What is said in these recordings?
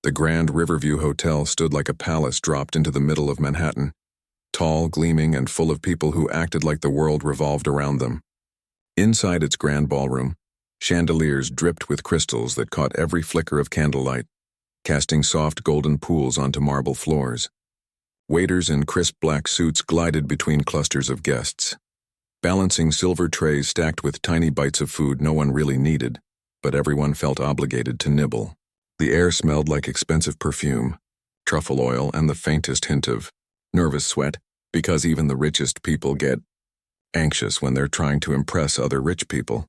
The Grand Riverview Hotel stood like a palace dropped into the middle of Manhattan, tall, gleaming, and full of people who acted like the world revolved around them. Inside its grand ballroom, chandeliers dripped with crystals that caught every flicker of candlelight, casting soft golden pools onto marble floors. Waiters in crisp black suits glided between clusters of guests, balancing silver trays stacked with tiny bites of food no one really needed, but everyone felt obligated to nibble. The air smelled like expensive perfume, truffle oil, and the faintest hint of nervous sweat, because even the richest people get anxious when they're trying to impress other rich people.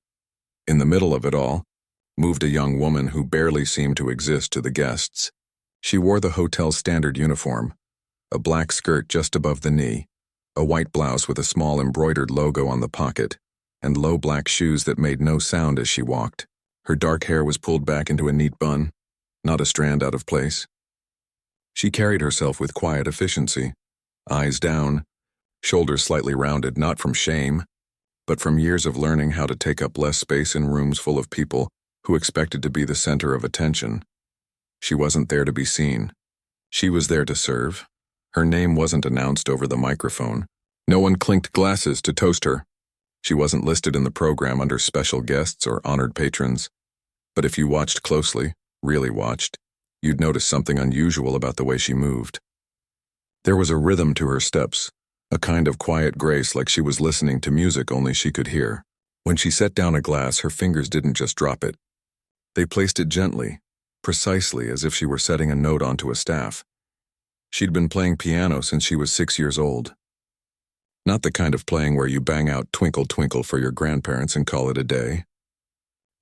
In the middle of it all, moved a young woman who barely seemed to exist to the guests. She wore the hotel's standard uniform, a black skirt just above the knee, a white blouse with a small embroidered logo on the pocket, and low black shoes that made no sound as she walked. Her dark hair was pulled back into a neat bun, not a strand out of place. She carried herself with quiet efficiency, eyes down, shoulders slightly rounded, not from shame, but from years of learning how to take up less space in rooms full of people who expected to be the center of attention. She wasn't there to be seen. She was there to serve. Her name wasn't announced over the microphone. No one clinked glasses to toast her. She wasn't listed in the program under special guests or honored patrons. But if you watched closely, really watched, you'd notice something unusual about the way she moved. There was a rhythm to her steps, a kind of quiet grace, like she was listening to music only she could hear. When she set down a glass, her fingers didn't just drop it. They placed it gently, precisely as if she were setting a note onto a staff. She'd been playing piano since she was 6 years old. Not the kind of playing where you bang out Twinkle Twinkle for your grandparents and call it a day.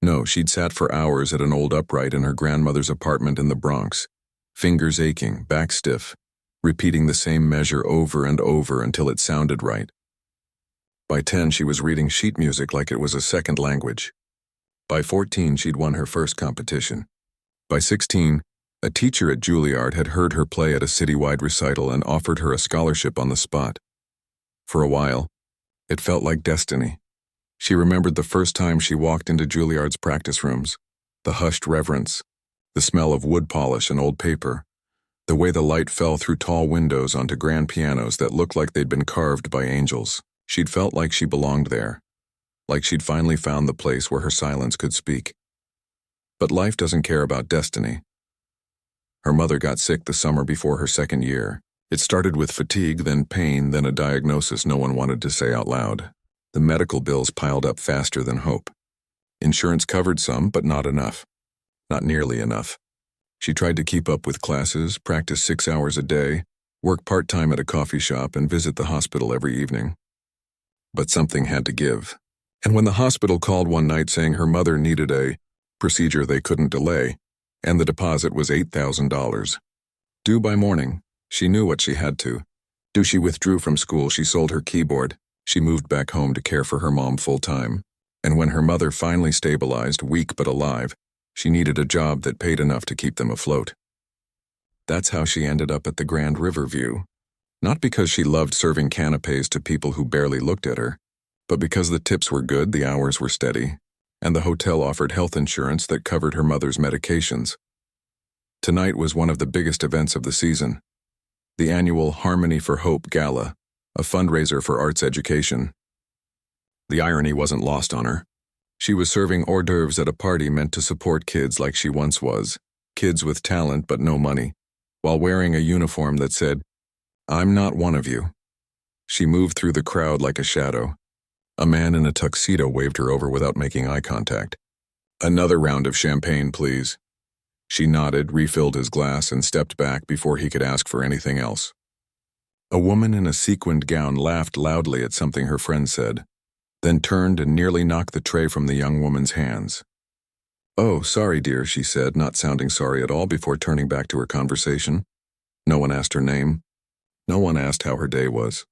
No, she'd sat for hours at an old upright in her grandmother's apartment in the Bronx, fingers aching, back stiff, repeating the same measure over and over until it sounded right. By 10, she was reading sheet music like it was a second language. By 14, she'd won her first competition. By 16, a teacher at Juilliard had heard her play at a citywide recital and offered her a scholarship on the spot. For a while, it felt like destiny. She remembered the first time she walked into Juilliard's practice rooms, the hushed reverence, the smell of wood polish and old paper, the way the light fell through tall windows onto grand pianos that looked like they'd been carved by angels. She'd felt like she belonged there, like she'd finally found the place where her silence could speak. But life doesn't care about destiny. Her mother got sick the summer before her second year. It started with fatigue, then pain, then a diagnosis no one wanted to say out loud. The medical bills piled up faster than hope. Insurance covered some, but not enough. Not nearly enough. She tried to keep up with classes, practice 6 hours a day, work part-time at a coffee shop, and visit the hospital every evening. But something had to give. And when the hospital called one night saying her mother needed a procedure they couldn't delay, and the deposit was $8,000. Due by morning, she knew what she had to. She withdrew from school, she sold her keyboard. She moved back home to care for her mom full-time. And when her mother finally stabilized, weak but alive, she needed a job that paid enough to keep them afloat. That's how she ended up at the Grand Riverview. Not because she loved serving canapes to people who barely looked at her, but because the tips were good, the hours were steady, and the hotel offered health insurance that covered her mother's medications. Tonight was one of the biggest events of the season, the annual Harmony for Hope Gala, a fundraiser for arts education. The irony wasn't lost on her. She was serving hors d'oeuvres at a party meant to support kids like she once was, kids with talent but no money, while wearing a uniform that said, "I'm not one of you." She moved through the crowd like a shadow. A man in a tuxedo waved her over without making eye contact. "Another round of champagne, please." She nodded, refilled his glass, and stepped back before he could ask for anything else. A woman in a sequined gown laughed loudly at something her friend said, then turned and nearly knocked the tray from the young woman's hands. "Oh, sorry, dear," she said, not sounding sorry at all before turning back to her conversation. No one asked her name. No one asked how her day was.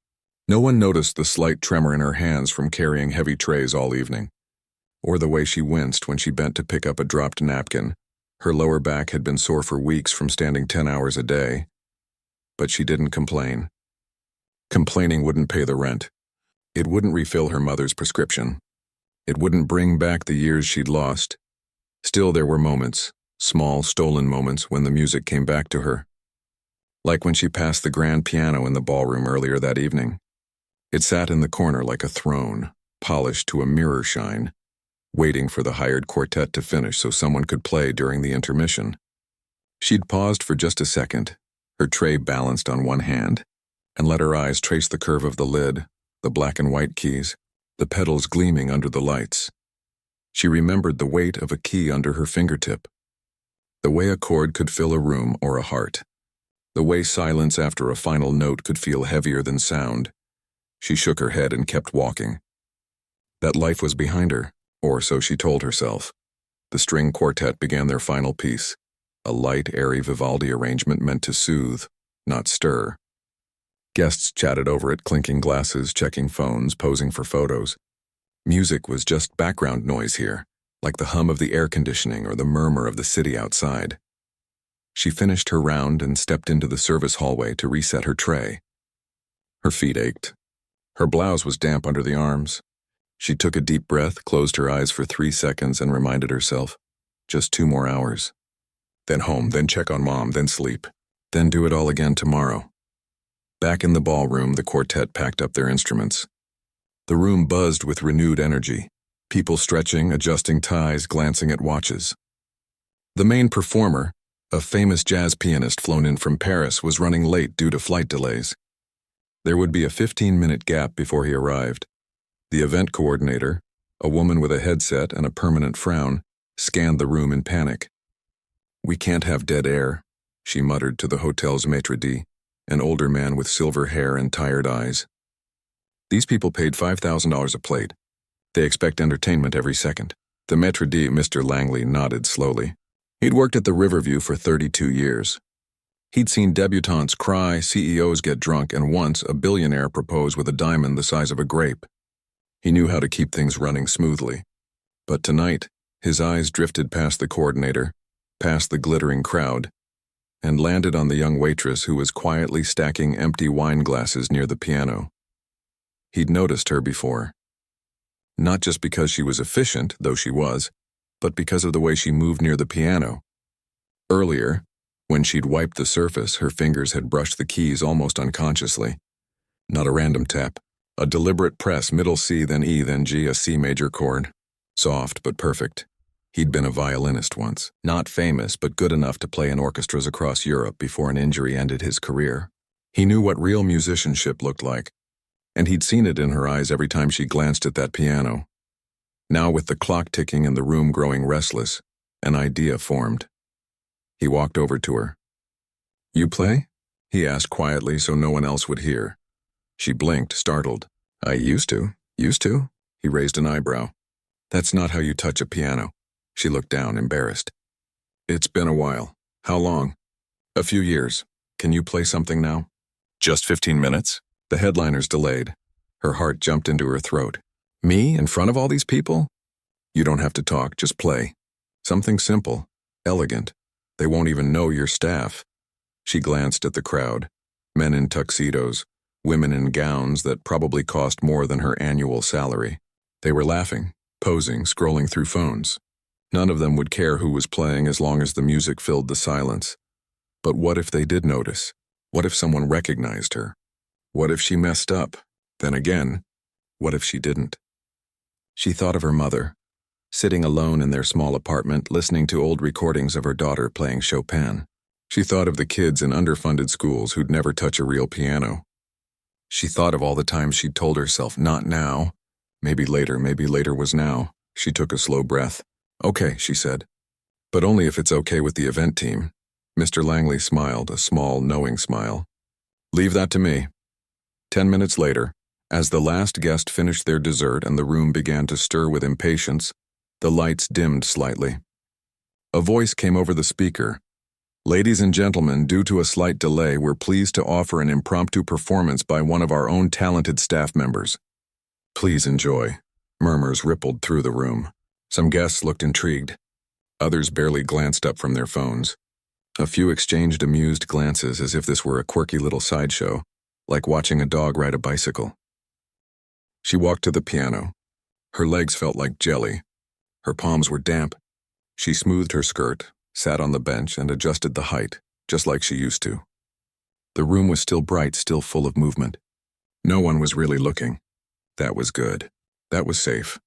No one noticed the slight tremor in her hands from carrying heavy trays all evening, or the way she winced when she bent to pick up a dropped napkin. Her lower back had been sore for weeks from standing 10 hours a day. But she didn't complain. Complaining wouldn't pay the rent. It wouldn't refill her mother's prescription. It wouldn't bring back the years she'd lost. Still, there were moments, small, stolen moments when the music came back to her. Like when she passed the grand piano in the ballroom earlier that evening. It sat in the corner like a throne, polished to a mirror shine, waiting for the hired quartet to finish so someone could play during the intermission. She'd paused for just a second, her tray balanced on one hand, and let her eyes trace the curve of the lid, the black and white keys, the pedals gleaming under the lights. She remembered the weight of a key under her fingertip, the way a chord could fill a room or a heart, the way silence after a final note could feel heavier than sound. She shook her head and kept walking. That life was behind her, or so she told herself. The string quartet began their final piece, a light, airy Vivaldi arrangement meant to soothe, not stir. Guests chatted over it, clinking glasses, checking phones, posing for photos. Music was just background noise here, like the hum of the air conditioning or the murmur of the city outside. She finished her round and stepped into the service hallway to reset her tray. Her feet ached. Her blouse was damp under the arms. She took a deep breath, closed her eyes for 3 seconds, and reminded herself, just 2 more hours. Then home, then check on Mom, then sleep. Then do it all again tomorrow. Back in the ballroom, the quartet packed up their instruments. The room buzzed with renewed energy, people stretching, adjusting ties, glancing at watches. The main performer, a famous jazz pianist flown in from Paris, was running late due to flight delays. There would be a 15-minute gap before he arrived. The event coordinator, a woman with a headset and a permanent frown, scanned the room in panic. "We can't have dead air," she muttered to the hotel's maitre d', an older man with silver hair and tired eyes. "These people paid $5,000 a plate. They expect entertainment every second." The maitre d', Mr. Langley, nodded slowly. He'd worked at the Riverview for 32 years. He'd seen debutantes cry, CEOs get drunk, and once a billionaire propose with a diamond the size of a grape. He knew how to keep things running smoothly. But tonight, his eyes drifted past the coordinator, past the glittering crowd, and landed on the young waitress who was quietly stacking empty wine glasses near the piano. He'd noticed her before. Not just because she was efficient, though she was, but because of the way she moved near the piano. Earlier, when she'd wiped the surface, her fingers had brushed the keys almost unconsciously. Not a random tap, a deliberate press, middle C, then E, then G, a C major chord. Soft but perfect. He'd been a violinist once, not famous but good enough to play in orchestras across Europe before an injury ended his career. He knew what real musicianship looked like, and he'd seen it in her eyes every time she glanced at that piano. Now, with the clock ticking and the room growing restless, an idea formed. He walked over to her. "You play?" he asked quietly so no one else would hear. She blinked, startled. "I used to." "Used to?" He raised an eyebrow. "That's not how you touch a piano." She looked down, embarrassed. "It's been a while." "How long?" "A few years. Can you play something now?" "Just 15 minutes?" The headliners delayed. Her heart jumped into her throat. "Me, in front of all these people?" "You don't have to talk, just play. Something simple, elegant. They won't even know your staff." She glanced at the crowd. Men in tuxedos, women in gowns that probably cost more than her annual salary. They were laughing, posing, scrolling through phones. None of them would care who was playing as long as the music filled the silence. But what if they did notice? What if someone recognized her? What if she messed up? Then again, what if she didn't? She thought of her mother, sitting alone in their small apartment, listening to old recordings of her daughter playing Chopin. She thought of the kids in underfunded schools who'd never touch a real piano. She thought of all the times she'd told herself, not now. Maybe later was now. She took a slow breath. "Okay," she said. "But only if it's okay with the event team." Mr. Langley smiled, a small, knowing smile. "Leave that to me." 10 minutes later, as the last guest finished their dessert and the room began to stir with impatience, the lights dimmed slightly. A voice came over the speaker. "Ladies and gentlemen, due to a slight delay, we're pleased to offer an impromptu performance by one of our own talented staff members. Please enjoy." Murmurs rippled through the room. Some guests looked intrigued. Others barely glanced up from their phones. A few exchanged amused glances as if this were a quirky little sideshow, like watching a dog ride a bicycle. She walked to the piano. Her legs felt like jelly. Her palms were damp. She smoothed her skirt, sat on the bench and adjusted the height, just like she used to. The room was still bright, still full of movement. No one was really looking. That was good. That was safe.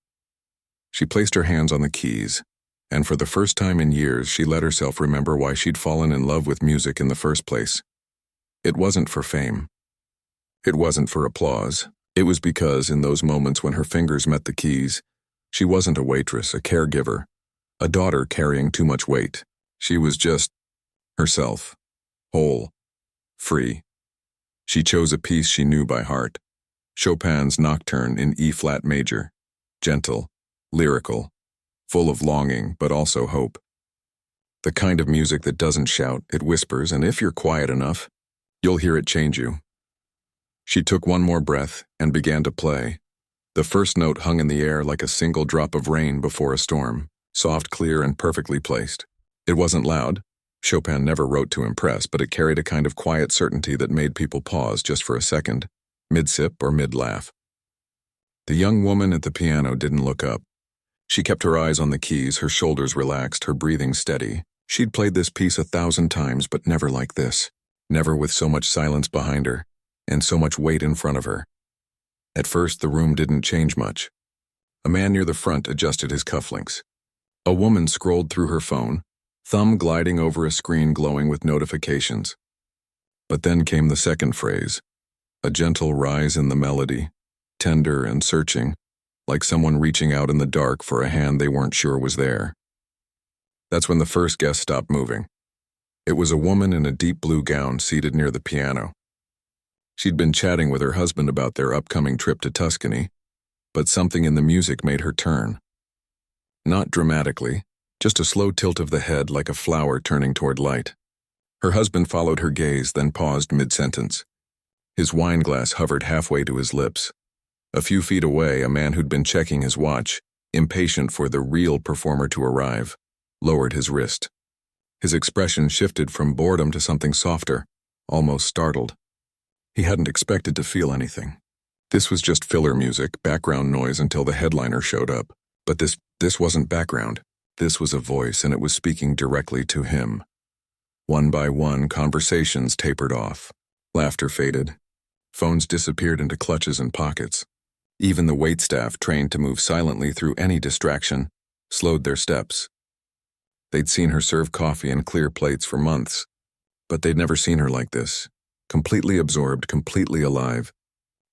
She placed her hands on the keys, and for the first time in years she let herself remember why she'd fallen in love with music in the first place. It wasn't for fame. It wasn't for applause. It was because in those moments when her fingers met the keys, she wasn't a waitress, a caregiver, a daughter carrying too much weight. She was just herself, whole, free. She chose a piece she knew by heart, Chopin's Nocturne in E-flat major, gentle, lyrical, full of longing but also hope. The kind of music that doesn't shout, it whispers, and if you're quiet enough, you'll hear it change you. She took one more breath and began to play. The first note hung in the air like a single drop of rain before a storm, soft, clear, and perfectly placed. It wasn't loud. Chopin never wrote to impress, but it carried a kind of quiet certainty that made people pause just for a second, mid-sip or mid-laugh. The young woman at the piano didn't look up. She kept her eyes on the keys, her shoulders relaxed, her breathing steady. She'd played this piece 1,000 times, but never like this. Never with so much silence behind her, and so much weight in front of her. At first, the room didn't change much. A man near the front adjusted his cufflinks. A woman scrolled through her phone, thumb gliding over a screen glowing with notifications. But then came the second phrase, a gentle rise in the melody, tender and searching, like someone reaching out in the dark for a hand they weren't sure was there. That's when the first guest stopped moving. It was a woman in a deep blue gown seated near the piano. She'd been chatting with her husband about their upcoming trip to Tuscany, but something in the music made her turn. Not dramatically, just a slow tilt of the head like a flower turning toward light. Her husband followed her gaze, then paused mid-sentence. His wine glass hovered halfway to his lips. A few feet away, a man who'd been checking his watch, impatient for the real performer to arrive, lowered his wrist. His expression shifted from boredom to something softer, almost startled. He hadn't expected to feel anything. This was just filler music, background noise until the headliner showed up. But this wasn't background. This was a voice, and it was speaking directly to him. One by one, conversations tapered off. Laughter faded. Phones disappeared into clutches and pockets. Even the waitstaff, trained to move silently through any distraction, slowed their steps. They'd seen her serve coffee and clear plates for months, but they'd never seen her like this, completely absorbed, completely alive,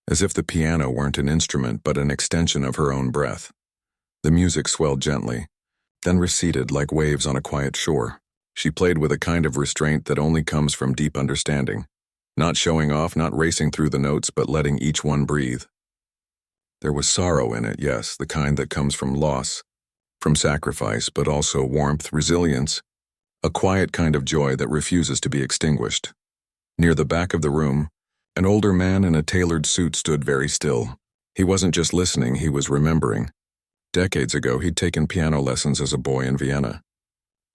as if the piano weren't an instrument but an extension of her own breath. The music swelled gently, then receded like waves on a quiet shore. She played with a kind of restraint that only comes from deep understanding, not showing off, not racing through the notes, but letting each one breathe. There was sorrow in it, yes, the kind that comes from loss, from sacrifice, but also warmth, resilience, a quiet kind of joy that refuses to be extinguished. Near the back of the room, an older man in a tailored suit stood very still. He wasn't just listening, he was remembering. Decades ago, he'd taken piano lessons as a boy in Vienna.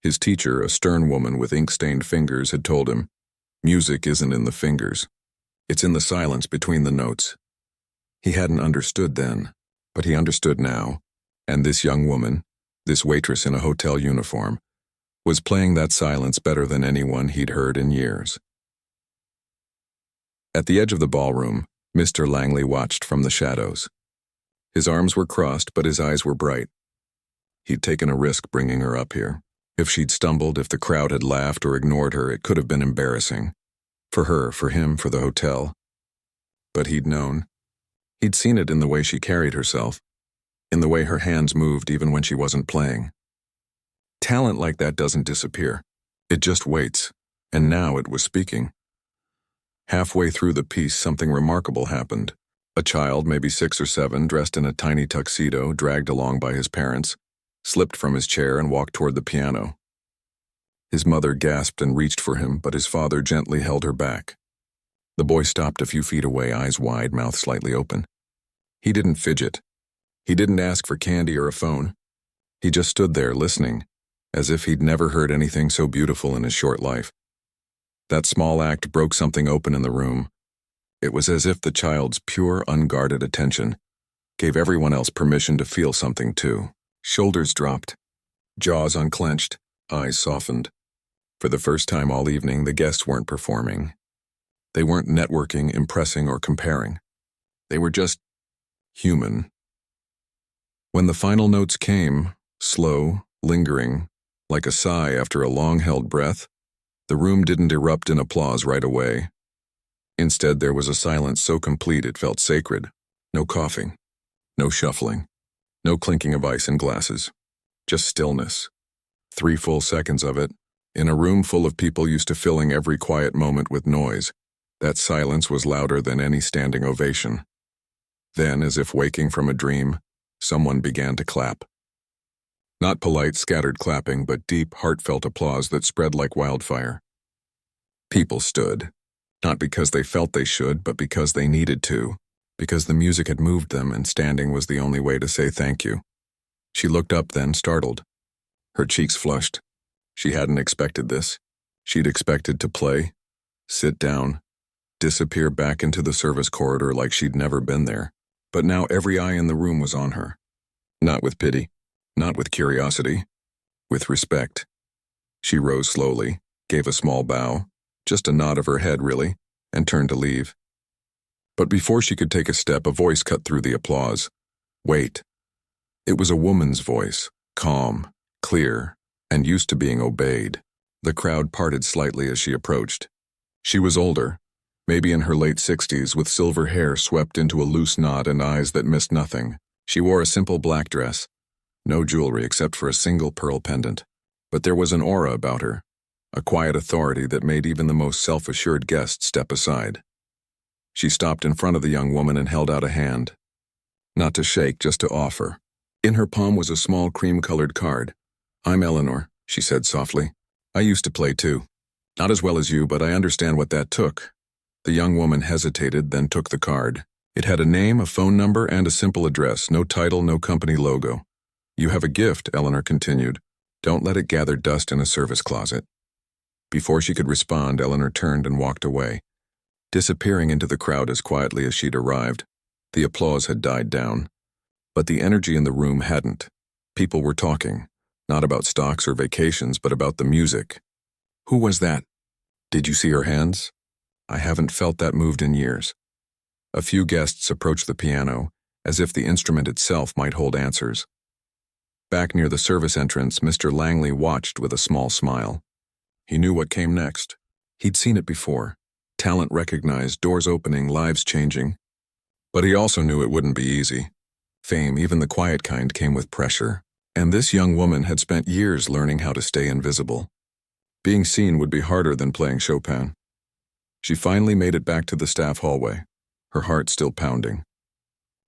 His teacher, a stern woman with ink-stained fingers, had told him, "Music isn't in the fingers. It's in the silence between the notes." He hadn't understood then, but he understood now, and this young woman, this waitress in a hotel uniform, was playing that silence better than anyone he'd heard in years. At the edge of the ballroom, Mr. Langley watched from the shadows. His arms were crossed, but his eyes were bright. He'd taken a risk bringing her up here. If she'd stumbled, if the crowd had laughed or ignored her, it could have been embarrassing. For her, for him, for the hotel. But he'd known. He'd seen it in the way she carried herself, in the way her hands moved even when she wasn't playing. Talent like that doesn't disappear. It just waits, and now it was speaking. Halfway through the piece, something remarkable happened. A child, maybe 6 or 7, dressed in a tiny tuxedo, dragged along by his parents, slipped from his chair and walked toward the piano. His mother gasped and reached for him, but his father gently held her back. The boy stopped a few feet away, eyes wide, mouth slightly open. He didn't fidget. He didn't ask for candy or a phone. He just stood there listening, as if he'd never heard anything so beautiful in his short life. That small act broke something open in the room. It was as if the child's pure, unguarded attention gave everyone else permission to feel something too. Shoulders dropped, jaws unclenched, Eyes softened. For the first time all evening, the guests weren't performing. They weren't networking, impressing, or comparing. They were just human. When the final notes came, slow, lingering, like a sigh after a long-held breath, the room didn't erupt in applause right away. Instead, there was a silence so complete it felt sacred. No coughing, no shuffling, no clinking of ice in glasses. Just stillness. 3 full seconds of it, in a room full of people used to filling every quiet moment with noise. That silence was louder than any standing ovation. Then, as if waking from a dream, someone began to clap. Not polite, scattered clapping, but deep, heartfelt applause that spread like wildfire. People stood, not because they felt they should, but because they needed to, because the music had moved them and standing was the only way to say thank you. She looked up then, startled. Her cheeks flushed. She hadn't expected this. She'd expected to play, sit down, disappear back into the service corridor like she'd never been there. But now every eye in the room was on her. Not with pity, not with curiosity, with respect. She rose slowly, gave a small bow, just a nod of her head really, and turned to leave. But before she could take a step, a voice cut through the applause. Wait. It was a woman's voice, calm, clear, and used to being obeyed. The crowd parted slightly as she approached. She was older, maybe in her late 60s, with silver hair swept into a loose knot and eyes that missed nothing. She wore a simple black dress, no jewelry except for a single pearl pendant. But there was an aura about her, a quiet authority that made even the most self-assured guest step aside. She stopped in front of the young woman and held out a hand. Not to shake, just to offer. In her palm was a small cream-colored card. I'm Eleanor, she said softly. I used to play too. Not as well as you, but I understand what that took. The young woman hesitated, then took the card. It had a name, a phone number, and a simple address, no title, no company logo. You have a gift, Eleanor continued. Don't let it gather dust in a service closet. Before she could respond, Eleanor turned and walked away, disappearing into the crowd as quietly as she'd arrived. The applause had died down, but the energy in the room hadn't. People were talking, not about stocks or vacations, but about the music. Who was that? Did you see her hands? I haven't felt that moved in years. A few guests approached the piano, as if the instrument itself might hold answers. Back near the service entrance, Mr. Langley watched with a small smile. He knew what came next. He'd seen it before. Talent recognized, doors opening, lives changing. But he also knew it wouldn't be easy. Fame, even the quiet kind, came with pressure. And this young woman had spent years learning how to stay invisible. Being seen would be harder than playing Chopin. She finally made it back to the staff hallway, her heart still pounding.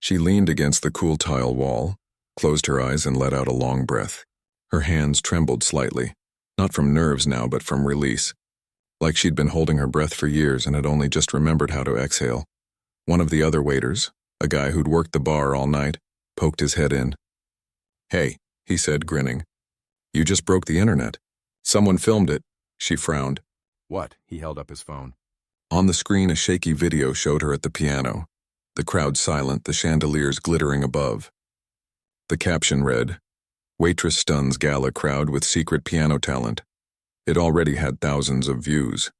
She leaned against the cool tile wall, closed her eyes and let out a long breath. Her hands trembled slightly, not from nerves now but from release, like she'd been holding her breath for years and had only just remembered how to exhale. One of the other waiters, a guy who'd worked the bar all night, poked his head in. Hey, he said, grinning. You just broke the internet. Someone filmed it. She frowned. What? He held up his phone. On the screen, a shaky video showed her at the piano, the crowd silent, the chandeliers glittering above. The caption read, Waitress stuns gala crowd with secret piano talent. It already had thousands of views.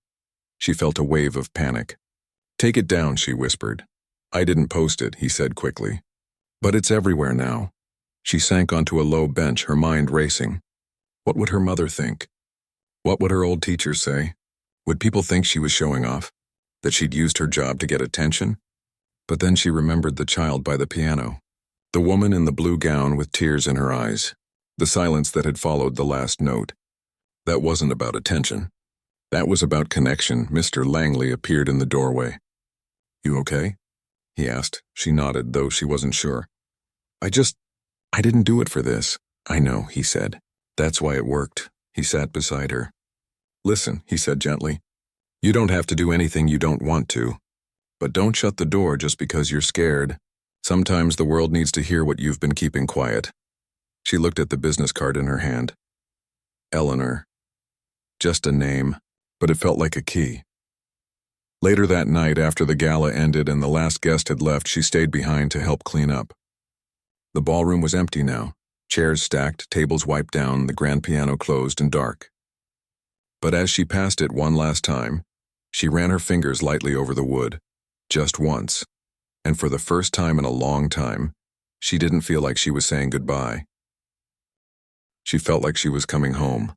She felt a wave of panic. Take it down, she whispered. I didn't post it, he said quickly. But it's everywhere now. She sank onto a low bench, her mind racing. What would her mother think? What would her old teachers say? Would people think she was showing off? That she'd used her job to get attention? But then she remembered the child by the piano. The woman in the blue gown with tears in her eyes. The silence that had followed the last note. That wasn't about attention. That was about connection. Mr. Langley appeared in the doorway. You okay? He asked. She nodded, though she wasn't sure. I didn't do it for this. I know, he said. That's why it worked. He sat beside her. Listen, he said gently. You don't have to do anything you don't want to. But don't shut the door just because you're scared. Sometimes the world needs to hear what you've been keeping quiet. She looked at the business card in her hand. Eleanor. Just a name, but it felt like a key. Later that night, after the gala ended and the last guest had left, she stayed behind to help clean up. The ballroom was empty now, Chairs stacked, tables wiped down, the grand piano closed and dark. But as she passed it one last time, she ran her fingers lightly over the wood, just once, and for the first time in a long time, she didn't feel like she was saying goodbye. She felt like she was coming home.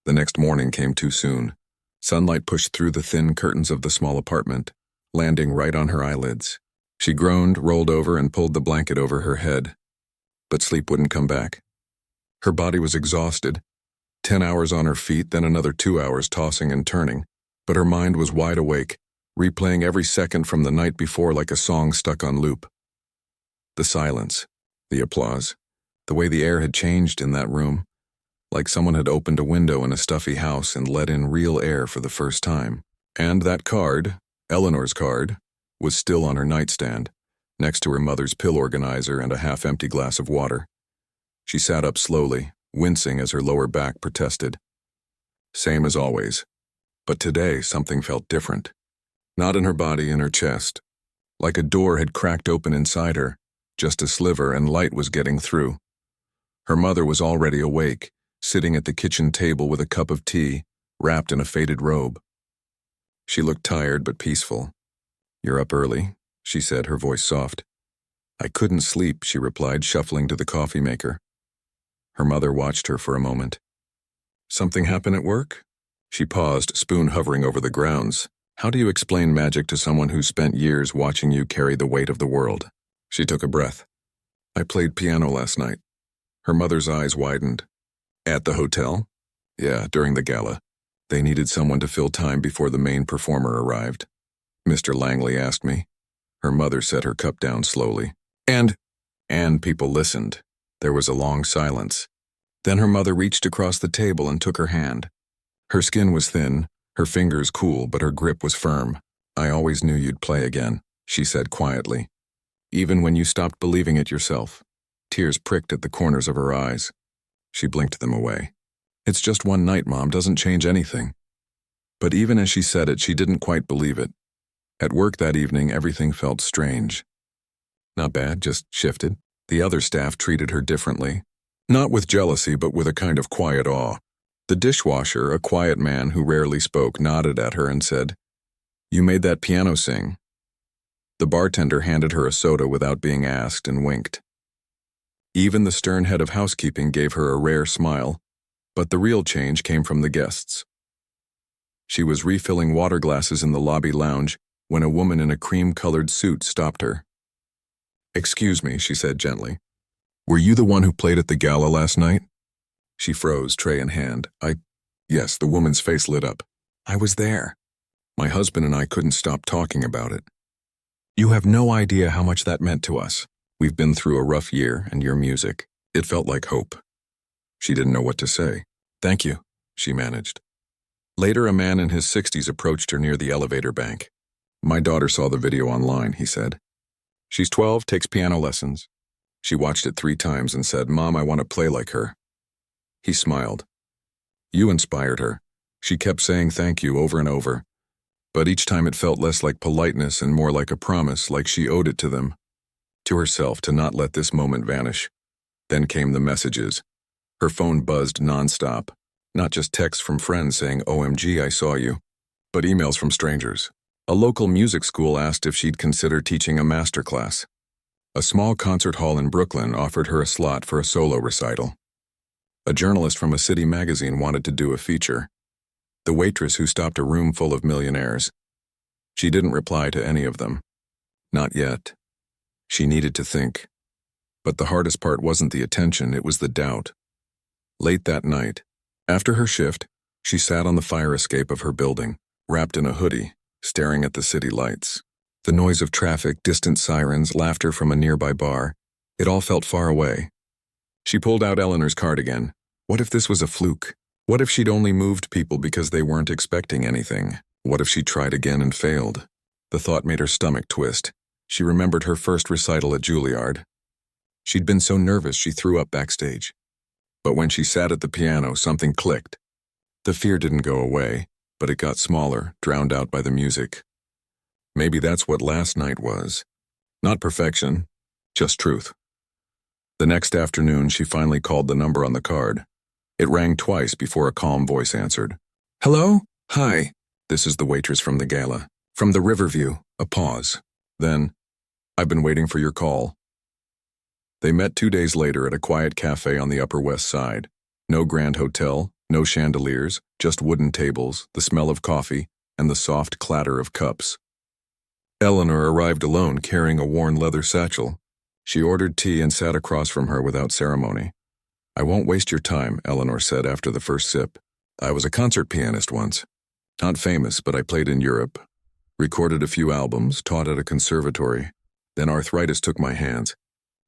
The next morning came too soon. Sunlight pushed through the thin curtains of the small apartment, landing right on her eyelids. She groaned, rolled over, and pulled the blanket over her head. But sleep wouldn't come back. Her body was exhausted. 10 hours on her feet, then another 2 hours tossing and turning. But her mind was wide awake, replaying every second from the night before like a song stuck on loop. The silence, the applause, the way the air had changed in that room, like someone had opened a window in a stuffy house and let in real air for the first time. And that card, Eleanor's card, was still on her nightstand, next to her mother's pill organizer and a half-empty glass of water. She sat up slowly, wincing as her lower back protested. Same as always. But today something felt different. Not in her body, in her chest. Like a door had cracked open inside her, just a sliver, and light was getting through. Her mother was already awake, sitting at the kitchen table with a cup of tea, wrapped in a faded robe. She looked tired but peaceful. "You're up early," she said, her voice soft. "I couldn't sleep," she replied, shuffling to the coffee maker. Her mother watched her for a moment. "Something happen at work?" She paused, spoon hovering over the grounds. "How do you explain magic to someone who spent years watching you carry the weight of the world?" She took a breath. "I played piano last night." Her mother's eyes widened. "At the hotel?" "Yeah, during the gala. They needed someone to fill time before the main performer arrived. Mr. Langley asked me." Her mother set her cup down slowly. And people listened. There was a long silence. Then her mother reached across the table and took her hand. Her skin was thin, her fingers cool, but her grip was firm. "I always knew you'd play again," she said quietly. "Even when you stopped believing it yourself." Tears pricked at the corners of her eyes. She blinked them away. "It's just one night, Mom, doesn't change anything." But even as she said it, she didn't quite believe it. At work that evening, everything felt strange. Not bad, just shifted. The other staff treated her differently. Not with jealousy, but with a kind of quiet awe. The dishwasher, a quiet man who rarely spoke, nodded at her and said, "You made that piano sing." The bartender handed her a soda without being asked and winked. Even the stern head of housekeeping gave her a rare smile, but the real change came from the guests. She was refilling water glasses in the lobby lounge when a woman in a cream-colored suit stopped her. "Excuse me," she said gently. "Were you the one who played at the gala last night?" She froze, tray in hand. Yes, the woman's face lit up. "I was there. My husband and I couldn't stop talking about it. You have no idea how much that meant to us. We've been through a rough year, and your music, it felt like hope." She didn't know what to say. "Thank you," she managed. Later, a man in his 60s approached her near the elevator bank. "My daughter saw the video online," he said. "She's 12, takes piano lessons. She watched it 3 times and said, 'Mom, I want to play like her.'" He smiled. "You inspired her. She kept saying thank you over and over. But each time it felt less like politeness and more like a promise, like she owed it to them. To herself, to not let this moment vanish." Then came the messages. Her phone buzzed nonstop. Not just texts from friends saying, "OMG, I saw you," but emails from strangers. A local music school asked if she'd consider teaching a master class. A small concert hall in Brooklyn offered her a slot for a solo recital. A journalist from a city magazine wanted to do a feature. The waitress who stopped a room full of millionaires. She didn't reply to any of them. Not yet. She needed to think. But the hardest part wasn't the attention, it was the doubt. Late that night, after her shift, she sat on the fire escape of her building, wrapped in a hoodie, staring at the city lights. The noise of traffic, distant sirens, laughter from a nearby bar, it all felt far away. She pulled out Eleanor's card again. What if this was a fluke? What if she'd only moved people because they weren't expecting anything? What if she tried again and failed? The thought made her stomach twist. She remembered her first recital at Juilliard. She'd been so nervous she threw up backstage. But when she sat at the piano, something clicked. The fear didn't go away, but it got smaller, drowned out by the music. Maybe that's what last night was. Not perfection, just truth. The next afternoon, she finally called the number on the card. It rang twice before a calm voice answered. Hello? Hi. This is the waitress from the gala. From the Riverview. A pause. Then, I've been waiting for your call. They met 2 days later at a quiet cafe on the Upper West Side. No grand hotel, no chandeliers, just wooden tables, the smell of coffee, and the soft clatter of cups. Eleanor arrived alone, carrying a worn leather satchel. She ordered tea and sat across from her without ceremony. I won't waste your time, Eleanor said after the first sip. I was a concert pianist once. Not famous, but I played in Europe. Recorded a few albums, taught at a conservatory. Then arthritis took my hands,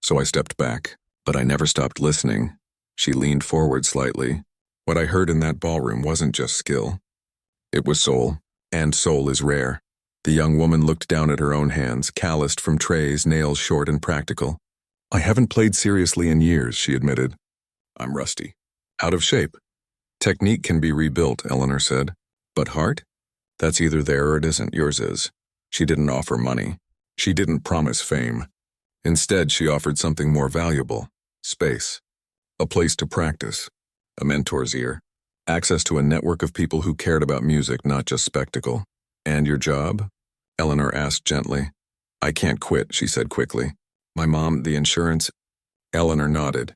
so I stepped back. But I never stopped listening. She leaned forward slightly. What I heard in that ballroom wasn't just skill. It was soul, and soul is rare. The young woman looked down at her own hands, calloused from trays, nails short and practical. I haven't played seriously in years, she admitted. I'm rusty. Out of shape. Technique can be rebuilt, Eleanor said. But heart? That's either there or it isn't. Yours is. She didn't offer money. She didn't promise fame. Instead, she offered something more valuable. Space. A place to practice. A mentor's ear. Access to a network of people who cared about music, not just spectacle. And your job? Eleanor asked gently. I can't quit, she said quickly. My mom, the insurance. Eleanor nodded.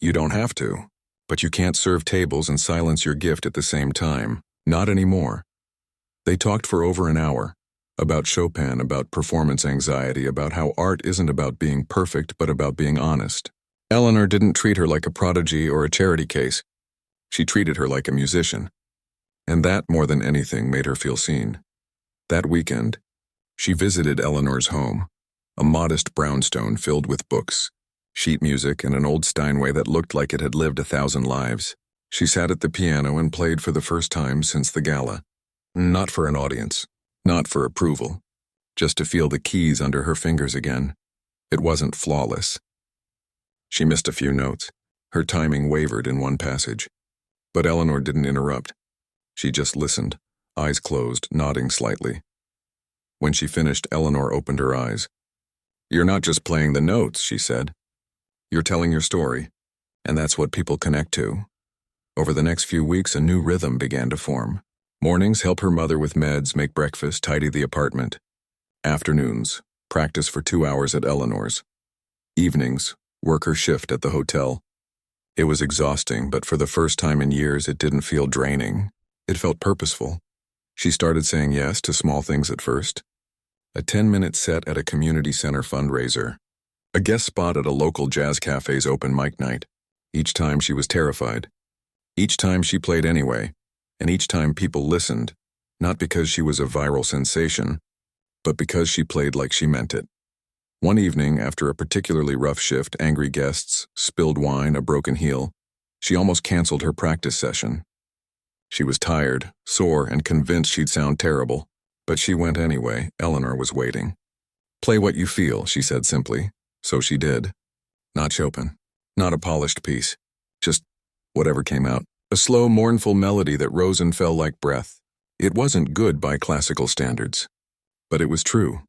You don't have to. But you can't serve tables and silence your gift at the same time. Not anymore. They talked for over an hour. About Chopin, about performance anxiety, about how art isn't about being perfect, but about being honest. Eleanor didn't treat her like a prodigy or a charity case. She treated her like a musician. And that, more than anything, made her feel seen. That weekend, she visited Eleanor's home, a modest brownstone filled with books, sheet music, and an old Steinway that looked like it had lived 1,000 lives. She sat at the piano and played for the first time since the gala. Not for an audience, not for approval, just to feel the keys under her fingers again. It wasn't flawless. She missed a few notes. Her timing wavered in one passage. But Eleanor didn't interrupt. She just listened, eyes closed, nodding slightly. When she finished, Eleanor opened her eyes. You're not just playing the notes, she said. You're telling your story, and that's what people connect to. Over the next few weeks, a new rhythm began to form. Mornings, help her mother with meds, make breakfast, tidy the apartment. Afternoons, practice for 2 hours at Eleanor's. Evenings, work her shift at the hotel. It was exhausting, but for the first time in years, it didn't feel draining. It felt purposeful. She started saying yes to small things at first. A 10-minute set at a community center fundraiser. A guest spot at a local jazz cafe's open mic night. Each time she was terrified. Each time she played anyway. And each time people listened, not because she was a viral sensation, but because she played like she meant it. One evening, after a particularly rough shift, angry guests, spilled wine, a broken heel, she almost canceled her practice session. She was tired, sore, and convinced she'd sound terrible, but she went anyway. Eleanor was waiting. Play what you feel, she said simply. So she did. Not Chopin, not a polished piece, just whatever came out. A slow, mournful melody that rose and fell like breath. It wasn't good by classical standards, but it was true.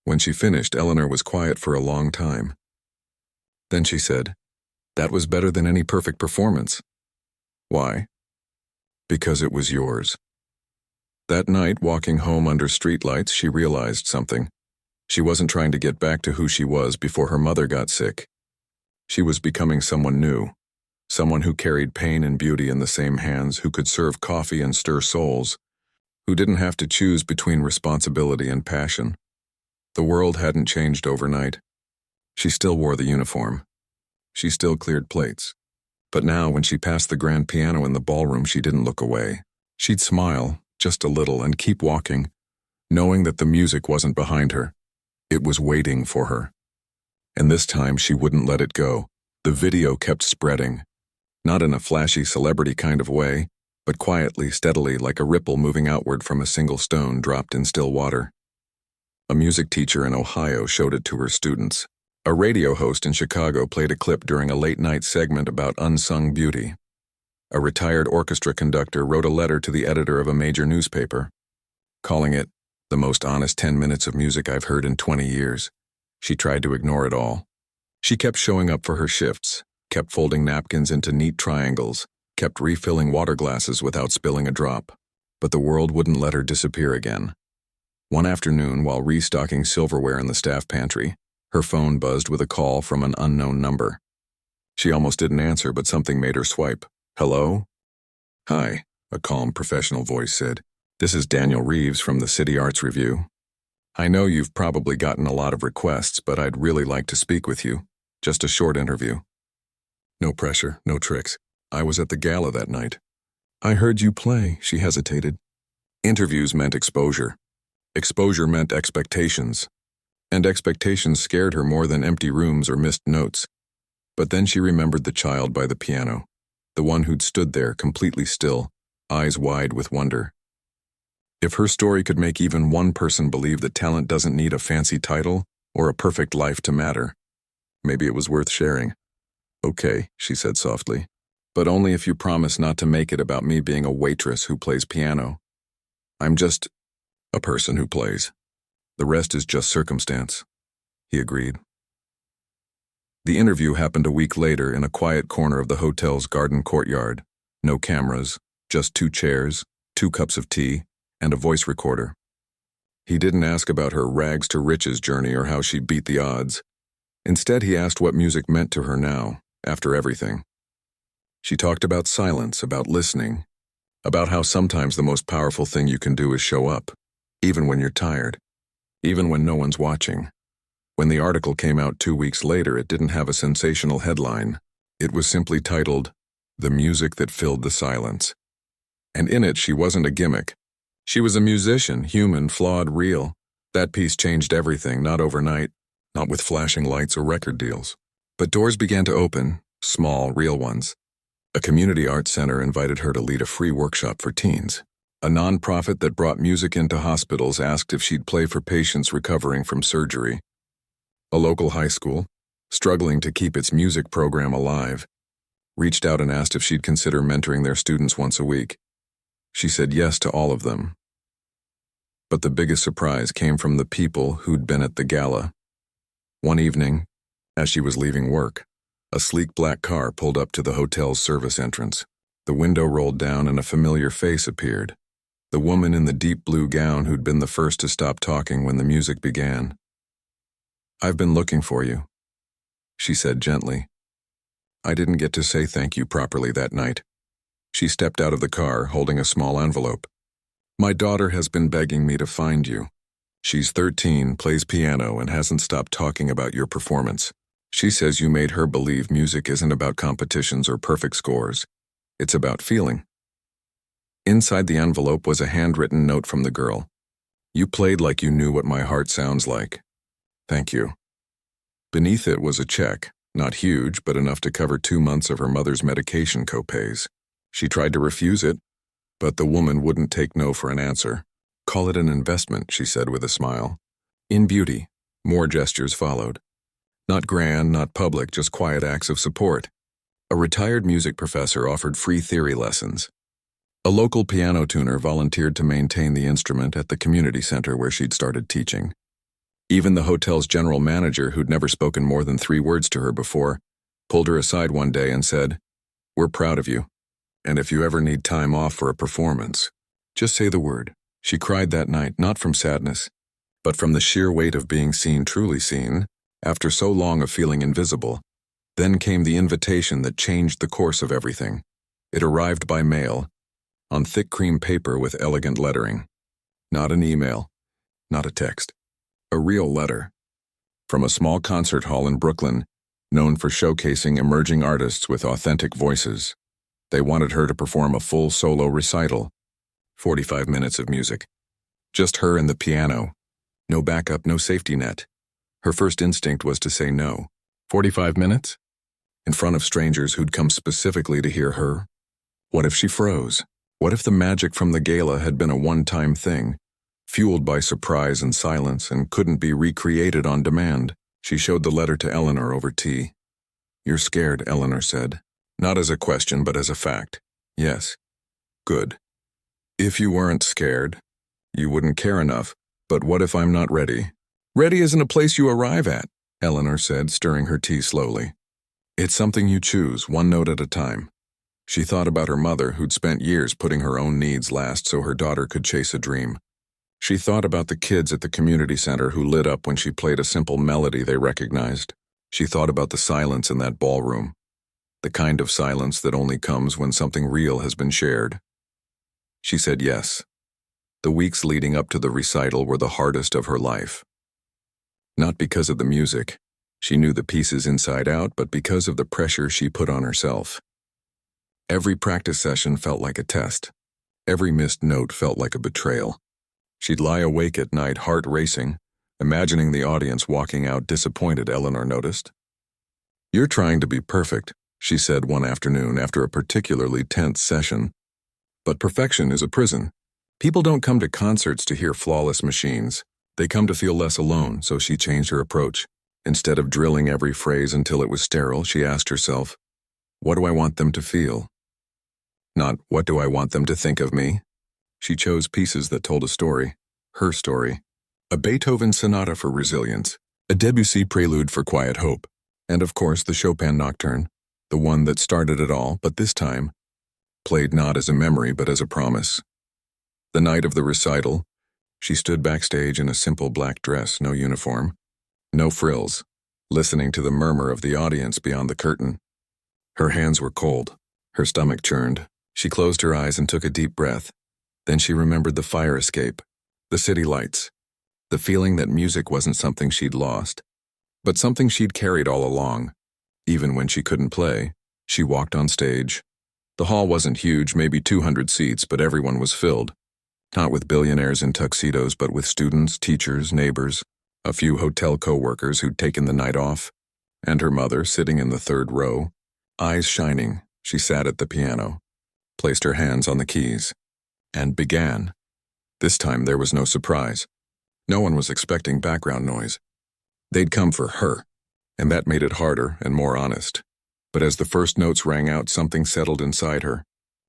When she finished, Eleanor was quiet for a long time. Then she said, that was better than any perfect performance. Why? Because it was yours. That night, walking home under streetlights, she realized something. She wasn't trying to get back to who she was before her mother got sick. She was becoming someone new. Someone who carried pain and beauty in the same hands, who could serve coffee and stir souls, who didn't have to choose between responsibility and passion. The world hadn't changed overnight. She still wore the uniform. She still cleared plates. But now, when she passed the grand piano in the ballroom, she didn't look away. She'd smile, just a little, and keep walking, knowing that the music wasn't behind her. It was waiting for her. And this time, she wouldn't let it go. The video kept spreading. Not in a flashy celebrity kind of way, but quietly, steadily, like a ripple moving outward from a single stone dropped in still water. A music teacher in Ohio showed it to her students. A radio host in Chicago played a clip during a late-night segment about unsung beauty. A retired orchestra conductor wrote a letter to the editor of a major newspaper, calling it the most honest 10 minutes of music I've heard in 20 years. She tried to ignore it all. She kept showing up for her shifts, kept folding napkins into neat triangles, kept refilling water glasses without spilling a drop. But the world wouldn't let her disappear again. One afternoon, while restocking silverware in the staff pantry, her phone buzzed with a call from an unknown number. She almost didn't answer, but something made her swipe. Hello? Hi, a calm professional voice said. This is Daniel Reeves from the City Arts Review. I know you've probably gotten a lot of requests, but I'd really like to speak with you. Just a short interview. No pressure, no tricks. I was at the gala that night. I heard you play, she hesitated. Interviews meant exposure. Exposure meant expectations. And expectations scared her more than empty rooms or missed notes. But then she remembered the child by the piano, the one who'd stood there completely still, eyes wide with wonder. If her story could make even one person believe that talent doesn't need a fancy title or a perfect life to matter, maybe it was worth sharing. Okay, she said softly, but only if you promise not to make it about me being a waitress who plays piano. I'm just a person who plays. The rest is just circumstance, he agreed. The interview happened a week later in a quiet corner of the hotel's garden courtyard. No cameras, just 2 chairs, 2 cups of tea, and a voice recorder. He didn't ask about her rags to riches journey or how she beat the odds. Instead, he asked what music meant to her now, after everything. She talked about silence, about listening, about how sometimes the most powerful thing you can do is show up, even when you're tired, even when no one's watching. When the article came out 2 weeks later, it didn't have a sensational headline. It was simply titled, "The Music That Filled the Silence." And in it, she wasn't a gimmick. She was a musician, human, flawed, real. That piece changed everything, not overnight, not with flashing lights or record deals. But doors began to open, small, real ones. A community arts center invited her to lead a free workshop for teens. A nonprofit that brought music into hospitals asked if she'd play for patients recovering from surgery. A local high school, struggling to keep its music program alive, reached out and asked if she'd consider mentoring their students once a week. She said yes to all of them. But the biggest surprise came from the people who'd been at the gala. One evening, as she was leaving work, a sleek black car pulled up to the hotel's service entrance. The window rolled down and a familiar face appeared. The woman in the deep blue gown who'd been the first to stop talking when the music began. "I've been looking for you," she said gently. "I didn't get to say thank you properly that night." She stepped out of the car, holding a small envelope. "My daughter has been begging me to find you. She's 13, plays piano, and hasn't stopped talking about your performance. She says you made her believe music isn't about competitions or perfect scores. It's about feeling." Inside the envelope was a handwritten note from the girl. "You played like you knew what my heart sounds like. Thank you." Beneath it was a check, not huge, but enough to cover 2 months of her mother's medication co-pays. She tried to refuse it, but the woman wouldn't take no for an answer. "Call it an investment," she said with a smile. In beauty, more gestures followed. Not grand, not public, just quiet acts of support. A retired music professor offered free theory lessons. A local piano tuner volunteered to maintain the instrument at the community center where she'd started teaching. Even the hotel's general manager, who'd never spoken more than 3 words to her before, pulled her aside one day and said, "We're proud of you. And if you ever need time off for a performance, just say the word." She cried that night, not from sadness, but from the sheer weight of being seen, truly seen, after so long of feeling invisible. Then came the invitation that changed the course of everything. It arrived by mail, on thick cream paper with elegant lettering. Not an email, not a text. A real letter. From a small concert hall in Brooklyn, known for showcasing emerging artists with authentic voices. They wanted her to perform a full solo recital. 45 minutes of music. Just her and the piano. No backup, no safety net. Her first instinct was to say no. 45 minutes? In front of strangers who'd come specifically to hear her? What if she froze? What if the magic from the gala had been a one-time thing, fueled by surprise and silence, and couldn't be recreated on demand? She showed the letter to Eleanor over tea. "You're scared," Eleanor said. Not as a question, but as a fact. "Yes." "Good. If you weren't scared, you wouldn't care enough. But what if I'm not ready?" "Ready isn't a place you arrive at. Eleanor said, stirring her tea slowly. It's something you choose, one note at a time. She thought about her mother, who'd spent years putting her own needs last so her daughter could chase a dream. She thought about the kids at the community center who lit up when she played a simple melody they recognized. She thought about the silence in that ballroom, the kind of silence that only comes when something real has been shared. She said yes. The weeks leading up to the recital were the hardest of her life. Not because of the music, she knew the pieces inside out, but because of the pressure she put on herself. Every practice session felt like a test. Every missed note felt like a betrayal. She'd lie awake at night, heart racing, imagining the audience walking out disappointed, Eleanor noticed. "You're trying to be perfect," she said one afternoon after a particularly tense session. "But perfection is a prison. People don't come to concerts to hear flawless machines. They come to feel less alone," so she changed her approach. Instead of drilling every phrase until it was sterile, she asked herself, "What do I want them to feel?" Not, "What do I want them to think of me?" She chose pieces that told a story, her story. A Beethoven sonata for resilience, a Debussy prelude for quiet hope, and of course the Chopin nocturne, the one that started it all, but this time, played not as a memory but as a promise. The night of the recital, she stood backstage in a simple black dress, no uniform, no frills, listening to the murmur of the audience beyond the curtain. Her hands were cold, her stomach churned. She closed her eyes and took a deep breath. Then she remembered the fire escape, the city lights, the feeling that music wasn't something she'd lost, but something she'd carried all along. Even when she couldn't play, she walked on stage. The hall wasn't huge, maybe 200 seats, but everyone was filled. Not with billionaires in tuxedos, but with students, teachers, neighbors, a few hotel co-workers who'd taken the night off, and her mother sitting in the third row. Eyes shining, she sat at the piano, placed her hands on the keys, and began. This time there was no surprise. No one was expecting background noise. They'd come for her, and that made it harder and more honest. But as the first notes rang out, something settled inside her.